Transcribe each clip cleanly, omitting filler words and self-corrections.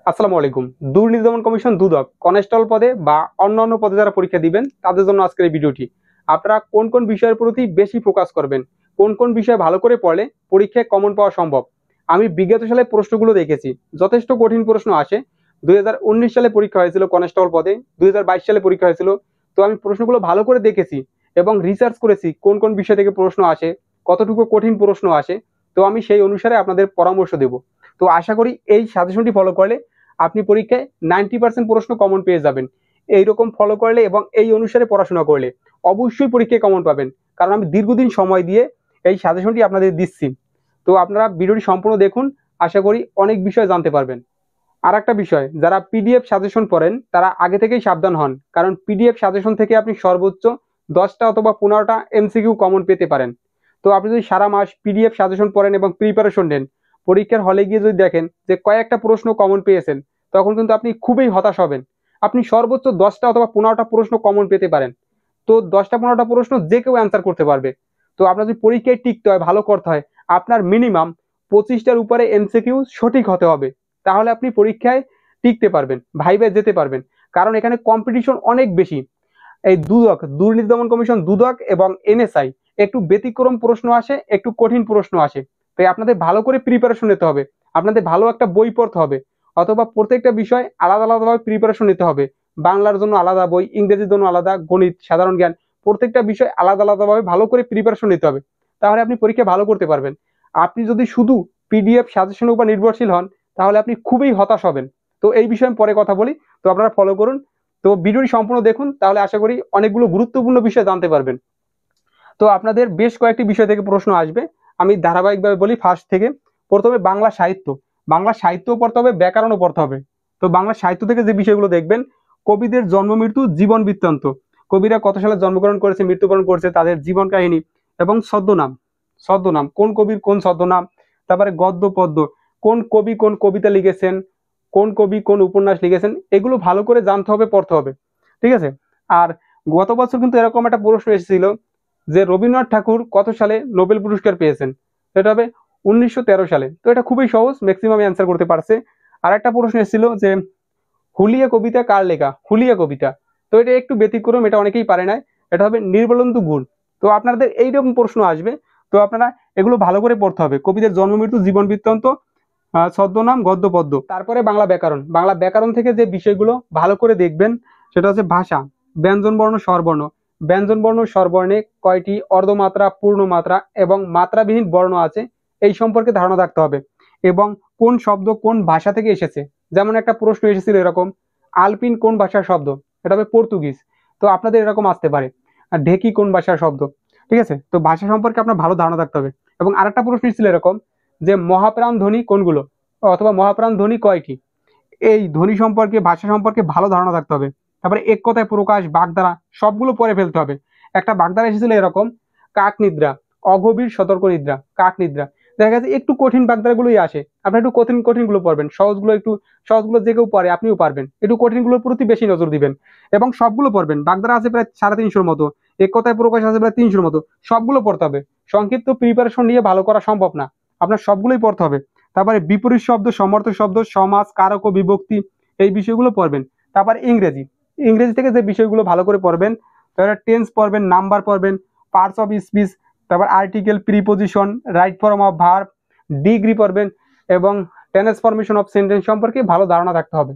আসসালামু আলাইকুম। দুর্নীতি দমন কমিশন দুদক কনস্টেবল পদে বা অন্যান্য পদে যারা পরীক্ষা দিবেন তাদের জন্য আজকের এই ভিডিওটি। আপনারা কোন কোন বিষয়ের প্রতি বেশি ফোকাস করবেন, কোন কোন বিষয় ভালো করে পড়লে পরীক্ষায় কমন পাওয়া সম্ভব। আমি বিগত সালে প্রশ্নগুলো দেখেছি, যথেষ্ট কঠিন প্রশ্ন আসে। 2019 সালে পরীক্ষা হয়েছিল কনস্টেবল পদে, 2022 সালে পরীক্ষা হয়েছিল। তো আমি প্রশ্নগুলো ভালো করে দেখেছি এবং রিসার্চ করেছি কোন কোন বিষয় থেকে প্রশ্ন আসে, কতটুকু কঠিন প্রশ্ন আসে। তো আমি সেই অনুসারে আপনাদের পরামর্শ দেব। তো আশা করি এই সাজেশনটি ফলো করলে আপনি পরীক্ষায় 90% প্রশ্ন কমন পেয়ে যাবেন। এইরকম ফলো করলে এবং এই অনুসারে পড়াশোনা করলে অবশ্যই পরীক্ষায় কমন পাবেন। কারণ আমি দীর্ঘদিন সময় দিয়ে এই সাজেশনটি আপনাদের দিচ্ছি। তো আপনারা ভিডিওটি সম্পূর্ণ দেখুন, আশা করি অনেক বিষয় জানতে পারবেন। আর একটা বিষয়, যারা পিডিএফ সাজেশন পড়েন তারা আগে থেকেই সাবধান হন, কারণ পিডিএফ সাজেশন থেকে আপনি সর্বোচ্চ 10টা অথবা 15টা এমসিকিউ কমন পেতে পারেন। তো আপনি যদি সারা মাস পিডিএফ সাজেশন পড়েন এবং প্রিপারেশন নেন, পরীক্ষার হলে গিয়ে যদি দেখেন যে কয়েকটা প্রশ্ন কমন পেয়েছেন, তখন কিন্তু আপনি খুবই হতাশ হবেন। আপনি সর্বোচ্চ 10টা অথবা 15টা প্রশ্ন কমন পেতে পারেন। তো 10টা 15টা প্রশ্ন যে কেউ অ্যান্সার করতে পারবে। তো আপনার যদি পরীক্ষায় টিকতে হয়, ভালো করতে হয়, আপনার মিনিমাম 25টার উপরে এমসিকিউ সঠিক হতে হবে। তাহলে আপনি পরীক্ষায় টিকতে পারবেন, ভাইভায় যেতে পারবেন। কারণ এখানে কম্পিটিশন অনেক বেশি। এই দুদক, দুর্নীতি দমন কমিশন দুদক এবং এনএসআই একটু ব্যতিক্রম প্রশ্ন আসে, একটু কঠিন প্রশ্ন আসে। তাই আপনাদের ভালো করে প্রিপারেশন নিতে হবে, আপনাদের ভালো একটা বই পড়তে হবে, অথবা প্রত্যেকটা বিষয় আলাদা আলাদাভাবে প্রিপারেশন নিতে হবে। বাংলার জন্য আলাদা বই, ইংরেজির জন্য আলাদা, গণিত, সাধারণ জ্ঞান, প্রত্যেকটা বিষয় আলাদা আলাদাভাবে ভালো করে প্রিপারেশন নিতে হবে। তাহলে আপনি পরীক্ষা ভালো করতে পারবেন। আপনি যদি শুধু পিডিএফ সাজেশনের উপর নির্ভরশীল হন, তাহলে আপনি খুবই হতাশ হবেন। তো এই বিষয়ে আমি পরে কথা বলি। তো আপনারা ফলো করুন। তো ভিডিওটি সম্পূর্ণ দেখুন, তাহলে আশা করি অনেকগুলো গুরুত্বপূর্ণ বিষয় জানতে পারবেন। তো আপনাদের বেশ কয়েকটি বিষয় থেকে প্রশ্ন আসবে। আমি ধারাবাহিকভাবে বলি ফার্স্ট থেকে। প্রথমে বাংলা সাহিত্য। বাংলা সাহিত্যও পড়তে হবে, ব্যাকরণও পড়তে হবে। তো বাংলা সাহিত্য থেকে যে বিষয়গুলো দেখবেন: কবিদের জন্ম মৃত্যু, জীবন বৃত্তান্ত, কবিরা কত সালে জন্মগ্রহণ করেছে, মৃত্যুবরণ করেছে, তাদের জীবন কাহিনী, এবং ছদ্মনাম। ছদ্মনাম কোন কবির কোন ছদ্মনাম, তারপরে গদ্য পদ্য, কোন কবি কোন কবিতা লিখেছেন, কোন কবি কোন উপন্যাস লিখেছেন, এগুলো ভালো করে জানতে হবে, পড়তে হবে। ঠিক আছে? আর গত বছর কিন্তু এরকম একটা প্রশ্ন এসেছিল যে রবীন্দ্রনাথ ঠাকুর কত সালে নোবেল পুরস্কার পেয়েছেন। সেটা হবে 1913 সালে। তো এটা খুবই সহজ, ম্যাক্সিমাম অ্যান্সার করতে পারছে। আর একটা প্রশ্ন এসেছিল যে হুলিয়া কবিতা কার লেখা, হুলিয়া কবিতা। তো এটা একটু ব্যতিক্রম, এটা অনেকেই পারে না। এটা হবে নির্মলেন্দু গুণ। তো আপনাদের এইরকম প্রশ্ন আসবে। তো আপনারা এগুলো ভালো করে পড়তে হবে: কবিদের জন্ম মৃত্যু, জীবন বৃত্তান্ত, ছদ্মনাম, গদ্য পদ্য। তারপরে বাংলা ব্যাকরণ। বাংলা ব্যাকরণ থেকে যে বিষয়গুলো ভালো করে দেখবেন সেটা হচ্ছে ভাষা, ব্যঞ্জন বর্ণ, স্বরবর্ণ। ব্যঞ্জন বর্ণ স্বরবর্ণে কয়টি অর্ধমাত্রা, পূর্ণমাত্রা এবং মাত্রাবিহীন বর্ণ আছে, এই সম্পর্কে ধারণা রাখতে হবে। এবং কোন শব্দ কোন ভাষা থেকে এসেছে। যেমন একটা প্রশ্ন এসেছিল এরকম: আলপিন কোন ভাষার শব্দ? এটা হবে পর্তুগিজ। তো আপনাদের এরকম আসতে পারে। আর ঢেকি কোন ভাষার শব্দ? ঠিক আছে? তো ভাষা সম্পর্কে আপনার ভালো ধারণা রাখতে হবে। এবং আরেকটা প্রশ্ন ছিল এরকম যে মহাপ্রাণ ধ্বনি কোনগুলো, অথবা মহাপ্রাণ ধ্বনি কয়টি? এই ধ্বনি সম্পর্কে, ভাষা সম্পর্কে ভালো ধারণা থাকতে হবে। তারপরে এক কথায় প্রকাশ, বাগধারা, সবগুলো পড়ে ফেলতে হবে। একটা বাগধারা এসেছিল এরকম: কাক নিদ্রা, অগভীর সতর্ক নিদ্রা, কাক নিদ্রা। দেখা গেছে একটু কঠিন বাগধারাগুলোই আসে, আপনি একটু কঠিন কঠিন গুলো পড়বেন, সহজগুলো একটু, সহজগুলো যে কেউ পারে আপনিও পারবেন, একটু কঠিন গুলোর প্রতি বেশি নজর দিবেন এবং সবগুলো পড়বেন। বাগধারা আছে প্রায় 350 মতো, এক কথায় প্রকাশ আছে প্রায় 300 মতো, সবগুলো পড়তে হবে। সংক্ষিপ্ত প্রিপারেশন নিয়ে ভালো করা সম্ভব না, আপনার সবগুলোই পড়তে হবে। তারপরে বিপরীত শব্দ, সমর্থক শব্দ, সমাস, কারক ও বিভক্তি, এই বিষয়গুলো পড়বেন। তারপর ইংরেজি। ইংরেজি থেকে যে বিষয়গুলো ভালো করে পড়বেন: তারপরে টেন্স পড়বেন, নাম্বার পড়বেন, পার্টস অফ স্পিচ, তারপর article, preposition, right form of verb, degree পড়বেন, এবং ট্রান্সফরমেশন অফ সেন্টেন্স সম্পর্কে ভালো ধারণা রাখতে হবে।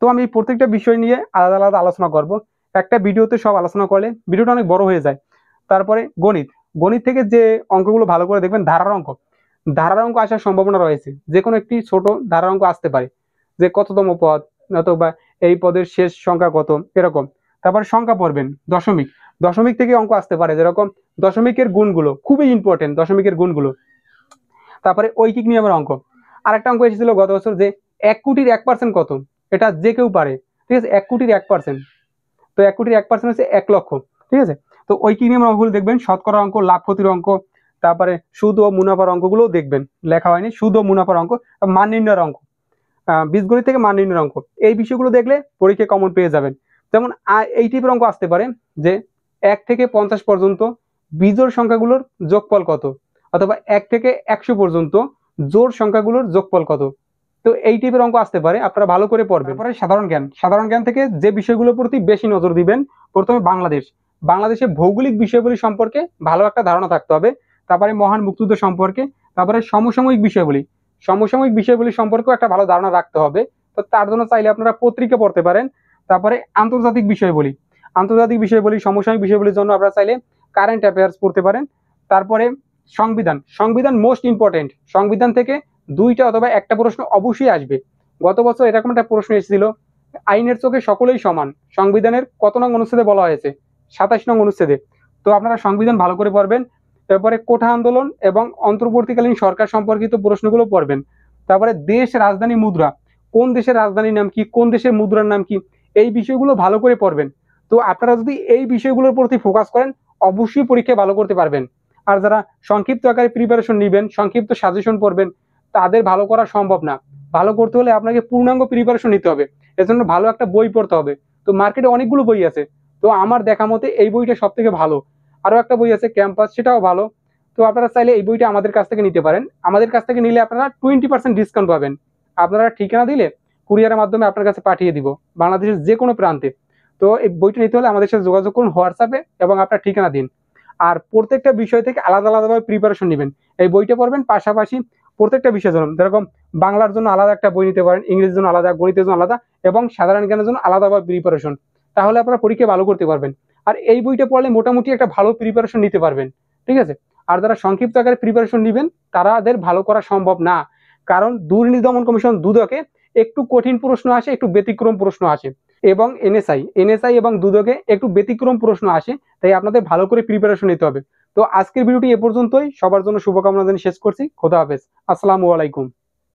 তো আমি প্রত্যেকটা বিষয় নিয়ে আলাদা আলাদা আলোচনা করব। একটা ভিডিওতে সব আলোচনা করলে ভিডিওটা অনেক বড় হয়ে যায়। তারপরে গণিত। গণিত থেকে যে অঙ্কগুলো ভালো করে দেখবেন: ধারার অঙ্ক। ধারার অঙ্ক আসার সম্ভাবনা রয়েছে, যে কোনো একটি ছোট ধারার অঙ্ক আসতে পারে, যে কততম পদ, অথবা এই পদের শেষ সংখ্যা কত, এরকম। তারপর সংখ্যা পড়বেন, দশমিক। দশমিক থেকে অঙ্ক আসতে পারে, যেরকম দশমিকের গুণগুলো, খুবই ইম্পর্টেন্ট দশমিকের গুণগুলো। তারপরে ঐকিক নিয়মের অঙ্ক। আরেকটা অঙ্ক এসেছিল গত বছর যে 1 কোটির 1% কত? এটা যে কেউ পারে। ঠিক আছে? 1 কোটির 1%। তো 1 কোটির 1% হচ্ছে 1 লক্ষ। ঠিক আছে? তো ঐকিক নিয়মের অঙ্কগুলো দেখবেন, শতকরা অঙ্ক, লাভ ক্ষতির অঙ্ক, তারপরে সুদ ও মুনাফার অঙ্কগুলো দেখবেন, লেখা হয়নি, সুদ ও মুনাফার অঙ্ক, মান নির্ণয়ের অঙ্ক, বীজগণিত থেকে মান নির্ণয়ের অঙ্ক। এই বিষয়গুলো দেখলে পরীক্ষায় কমন পেয়ে যাবেন। যেমন এই টাইপের অঙ্ক আসতে পারে যে 1 থেকে 50 পর্যন্ত বিজোড় সংখ্যাগুলোর যোগফল কত, অথবা 1 থেকে 100 পর্যন্ত জোড় সংখ্যাগুলোর যোগফল কত। তো এই টাইপের অঙ্ক আসতে পারে, আপনারা ভালো করে পড়বেন। তারপরে সাধারণ জ্ঞান থেকে যে বিষয়গুলোর প্রতি বেশি নজর দিবেন, প্রথমে বাংলাদেশের ভৌগোলিক বিষয়গুলি সম্পর্কে ভালো একটা ধারণা থাকতে হবে। তারপরে মহান মুক্তিযুদ্ধ সম্পর্কে, তারপরে সমসাময়িক বিষয়গুলি সম্পর্কেও একটা ভালো ধারণা রাখতে হবে। তো তার জন্য চাইলে আপনারা পত্রিকা পড়তে পারেন। তারপরে আন্তর্জাতিক বিষয়গুলি সমসাময়িক বিষয়গুলির জন্য আপনারা চাইলে কারেন্ট অ্যাফেয়ার্স পড়তে পারেন। তারপরে সংবিধান মোস্ট ইম্পর্টেন্ট। সংবিধান থেকে 2টা অথবা 1টা প্রশ্ন অবশ্যই আসবে। গত বছর এরকম একটা প্রশ্ন এসেছিল, আইনের চোখে সকলেই সমান সংবিধানের কত নং অনুচ্ছেদে বলা হয়েছে? 27 নং অনুচ্ছেদে। তো আপনারা সংবিধান ভালো করে পড়বেন। তারপরে কোঠা আন্দোলন এবং অন্তর্বর্তীকালীন সরকার সম্পর্কিত প্রশ্নগুলো পড়বেন। তারপরে দেশ, রাজধানী, মুদ্রা, কোন দেশের রাজধানীর নাম কি, কোন দেশের মুদ্রার নাম কি, এই বিষয়গুলো ভালো করে পড়বেন। তো আপনারা যদি এই বিষয়গুলোর প্রতি ফোকাস করেন, অবশ্যই পরীক্ষায় ভালো করতে পারবেন। আর যারা সংক্ষিপ্ত আকারে প্রিপারেশন নেবেন, সংক্ষিপ্ত সাজেশন পড়বেন, তাদের ভালো করা সম্ভব না। ভালো করতে হলে আপনাকে পূর্ণাঙ্গ প্রিপারেশন নিতে হবে। এজন্য ভালো একটা বই পড়তে হবে। তো মার্কেটে অনেকগুলো বই আছে, তো আমার দেখা মতে এই বইটা সব থেকে ভালো। আরো একটা বই আছে ক্যাম্পাস, সেটাও ভালো। তো আপনারা চাইলে এই বইটা আমাদের কাছ থেকে নিতে পারেন। আমাদের কাছ থেকে নিলে আপনারা 20% ডিসকাউন্ট পাবেন। আপনারা ঠিকানা দিলে কুরিয়ারের মাধ্যমে আপনার কাছে পাঠিয়ে দিব, বাংলাদেশের যে কোনো প্রান্তে। তো এই বইটা নিতে হলে আমাদের সাথে যোগাযোগ করুন হোয়াটসঅ্যাপে এবং আপনার ঠিকানা দিন। আর প্রত্যেকটা বিষয় থেকে আলাদা আলাদাভাবে প্রিপারেশন নেবেন। এই বইটা পড়বেন, পাশাপাশি প্রত্যেকটা বিষয়ের জন্য, যেরকম বাংলার জন্য আলাদা একটা বই নিতে পারেন, ইংরেজির জন্য আলাদা, গণিতের জন্য আলাদা, এবং সাধারণ জ্ঞানের জন্য আলাদাভাবে প্রিপারেশন। তাহলে আপনারা পরীক্ষায় ভালো করতে পারবেন। আর এই বইটা পড়লে মোটামুটি একটা ভালো প্রিপারেশন নিতে পারবেন, ঠিক আছে? আর যারা সংক্ষিপ্ত আকারে প্রিপারেশন নেবেন, তাদের ভালো করা সম্ভব না। কারণ দুর্নীতি দমন কমিশন দুদকে একটু কঠিন প্রশ্ন আসে, একটু ব্যতিক্রম প্রশ্ন আসে, এবং এনএসআই এবং দুদকে একটু ব্যতিক্রম প্রশ্ন আসে। তাই আপনাদের ভালো করে প্রিপারেশন নিতে হবে। তো আজকের ভিডিওটি এ পর্যন্তই। সবার জন্য শুভকামনা জানিয়ে শেষ করছি। খোদা হাফেজ। আসসালামু আলাইকুম।